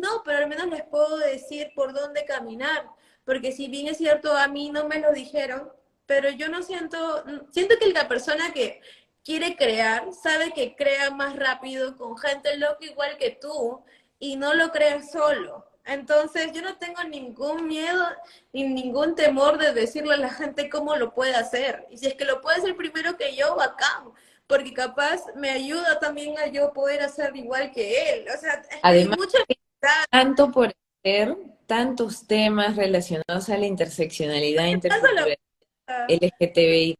no, pero al menos les puedo decir por dónde caminar, porque si bien es cierto, a mí no me lo dijeron, pero yo no siento que la persona que quiere crear sabe que crea más rápido con gente loca igual que tú y no lo creas solo. Entonces yo no tengo ningún miedo ni ningún temor de decirle a la gente cómo lo puede hacer. Y si es que lo puede hacer primero que yo, bacán, porque capaz me ayuda también a yo poder hacer igual que él. O sea, es que hay Además, mucha... tanto por hacer, tantos temas relacionados a la interseccionalidad, interculturalidad, LGTBIQ+,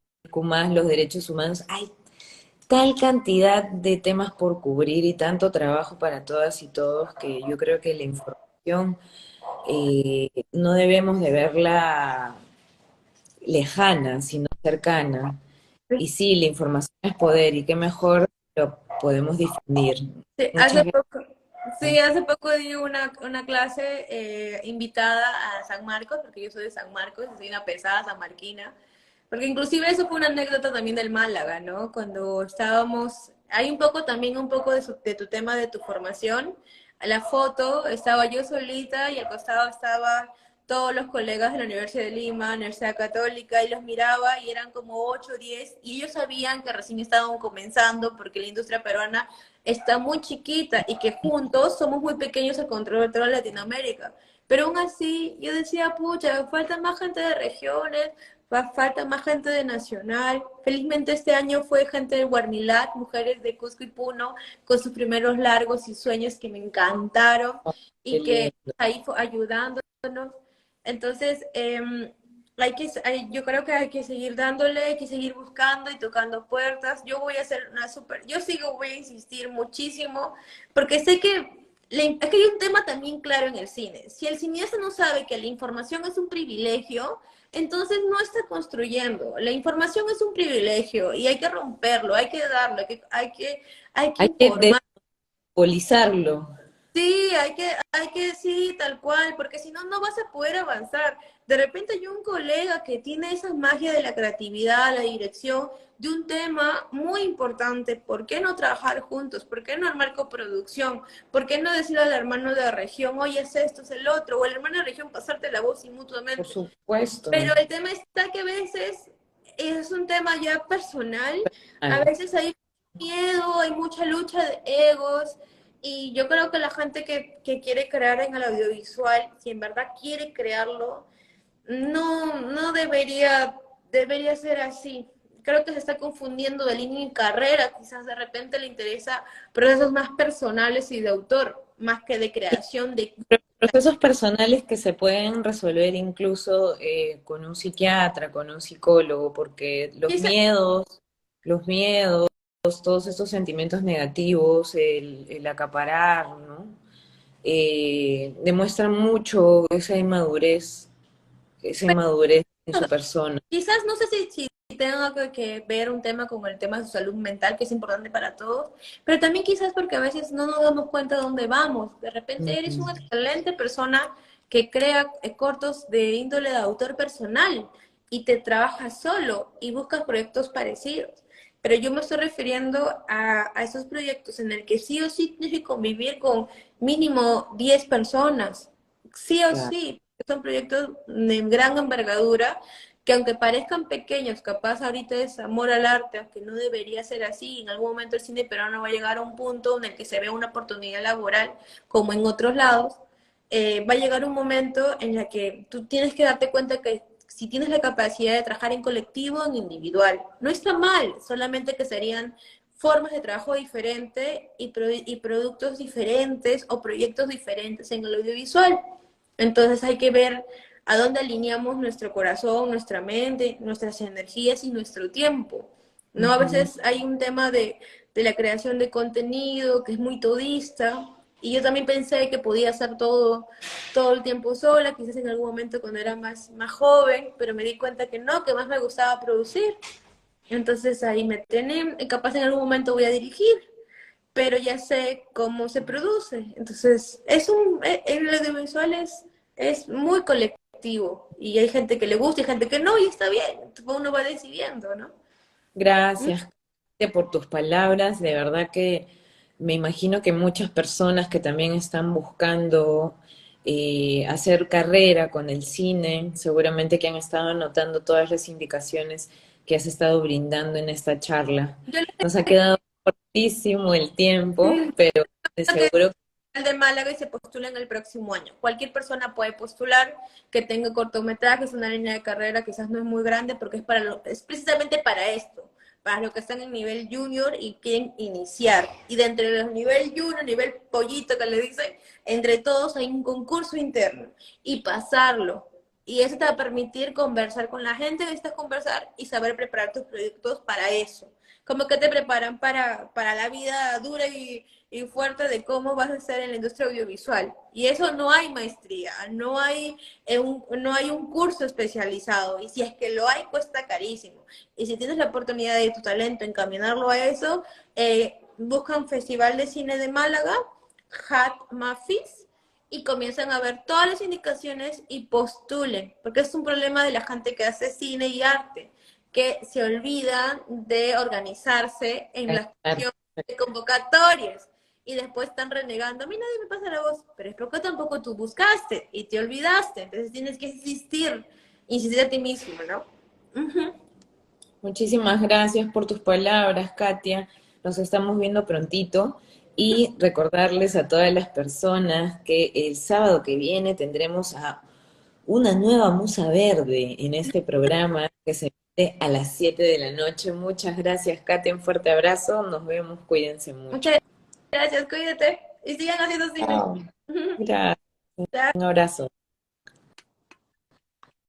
los derechos humanos, hay tal cantidad de temas por cubrir y tanto trabajo para todas y todos que yo creo que la información no debemos de verla lejana, sino cercana. Y sí, la información es poder y qué mejor lo podemos difundir. Sí, Muchas gracias. hace poco di una clase invitada a San Marcos, porque yo soy de San Marcos, soy una pesada sanmarquina, porque inclusive eso fue una anécdota también del Málaga, ¿no? Cuando estábamos, hay un poco también un poco de tu tema de tu formación. La foto, estaba yo solita y al costado estaba todos los colegas de la Universidad de Lima, Universidad Católica, y los miraba y eran como 8 o 10, y ellos sabían que recién estaban comenzando porque la industria peruana está muy chiquita y que juntos somos muy pequeños a control de toda Latinoamérica. Pero aún así, yo decía, pucha, falta más gente de regiones, falta más gente de nacional. Felizmente este año fue gente de Guarmilat, mujeres de Cusco y Puno, con sus primeros largos y sueños que me encantaron Qué y que lindo. ahí fue ayudándonos. Entonces, yo creo que hay que seguir dándole, hay que seguir buscando y tocando puertas. Yo voy a hacer yo voy a insistir muchísimo, porque sé que es que hay un tema también claro en el cine. Si el cineasta no sabe que la información es un privilegio, entonces no está construyendo. La información es un privilegio y hay que romperlo, hay que darlo, hay que Hay que informar. despolitizarlo. Sí, sí, tal cual, porque si no, no vas a poder avanzar. De repente hay un colega que tiene esa magia de la creatividad, la dirección de un tema muy importante. ¿Por qué no trabajar juntos? ¿Por qué no armar coproducción? ¿Por qué no decirle al hermano de la región, oye, es esto, es el otro? O el hermano de la región pasarte la voz y Por mutuamente. supuesto. Pero el tema está que a veces es un tema ya personal, a Al- veces hay miedo, hay mucha lucha de egos, y yo creo que la gente que quiere crear en el audiovisual, si en verdad quiere crearlo, no debería ser así. Creo que se está confundiendo de línea y carrera, quizás de repente le interesa procesos más personales y de autor, más que de creación de... Procesos personales que se pueden resolver incluso con un psiquiatra, con un psicólogo, porque los miedos, todos estos sentimientos negativos, el acaparar, ¿no? Demuestran mucho esa inmadurez en su persona. Quizás no sé si tenga que ver un tema con el tema de su salud mental, que es importante para todos, pero también quizás porque a veces no nos damos cuenta de dónde vamos. De repente eres una Mm, excelente persona que crea cortos de índole de autor personal y te trabajas solo y buscas proyectos parecidos. Pero yo me estoy refiriendo a esos proyectos en el que sí o sí tienes que convivir con mínimo 10 personas. Sí o claro. sí, son proyectos de gran envergadura que aunque parezcan pequeños, capaz ahorita es amor al arte, aunque no debería ser así, en algún momento el cine peruano va a llegar a un punto en el que se ve una oportunidad laboral, como en otros lados, va a llegar un momento en el que tú tienes que darte cuenta que si tienes la capacidad de trabajar en colectivo o en individual, no está mal, solamente que serían formas de trabajo diferentes y productos diferentes o proyectos diferentes en el audiovisual. Entonces hay que ver a dónde alineamos nuestro corazón, nuestra mente, nuestras energías y nuestro tiempo. ¿No? A Ujú. veces hay un tema de la creación de contenido que es muy todista Y yo también pensé que podía hacer todo el tiempo sola, quizás en algún momento cuando era más joven, pero me di cuenta que no, que más me gustaba producir. Entonces ahí me tienen, capaz en algún momento voy a dirigir, pero ya sé cómo se produce. Entonces, el audiovisual es muy colectivo y hay gente que le gusta y gente que no, y está bien. Uno va decidiendo, ¿no? Gracias por tus palabras. De verdad que me imagino que muchas personas que también están buscando hacer carrera con el cine, seguramente que han estado anotando todas las indicaciones que has estado brindando en esta charla. Yo Nos ha quedado cortísimo el tiempo, pero de creo que seguro. el de Málaga y se postula en el próximo año. Cualquier persona puede postular que tenga cortometrajes, una línea de carrera quizás no es muy grande porque es precisamente para esto, para los que están en nivel junior y quieren iniciar. Y de entre los nivel junior, nivel pollito que le dicen, entre todos hay un concurso interno y pasarlo. Y eso te va a permitir conversar con la gente que necesitas conversar y saber preparar tus proyectos para eso. Como que te preparan para la vida dura y fuerte de cómo vas a ser en la industria audiovisual. Y eso no hay maestría, no hay un curso especializado. Y si es que lo hay, cuesta carísimo. Y si tienes la oportunidad de tu talento encaminarlo a eso, busca un festival de cine de Málaga, Hat Mafis, y comienzan a ver todas las indicaciones y postulen, porque es un problema de la gente que hace cine y arte, que se olvidan de organizarse en las de convocatorias y después están renegando, a mí nadie me pasa la voz, pero es porque tampoco tú buscaste y te olvidaste, entonces tienes que insistir a ti mismo, ¿no? Uh-huh. Muchísimas gracias por tus palabras, Katia. Nos estamos viendo prontito y recordarles a todas las personas que el sábado que viene tendremos a una nueva musa verde en este programa que se emite a las 7 de la noche. Muchas gracias, Katia. Un fuerte abrazo. Nos vemos. Cuídense mucho. Muchas gracias, cuídate y sigan haciendo cine. Chao. Gracias. Chao. Un abrazo.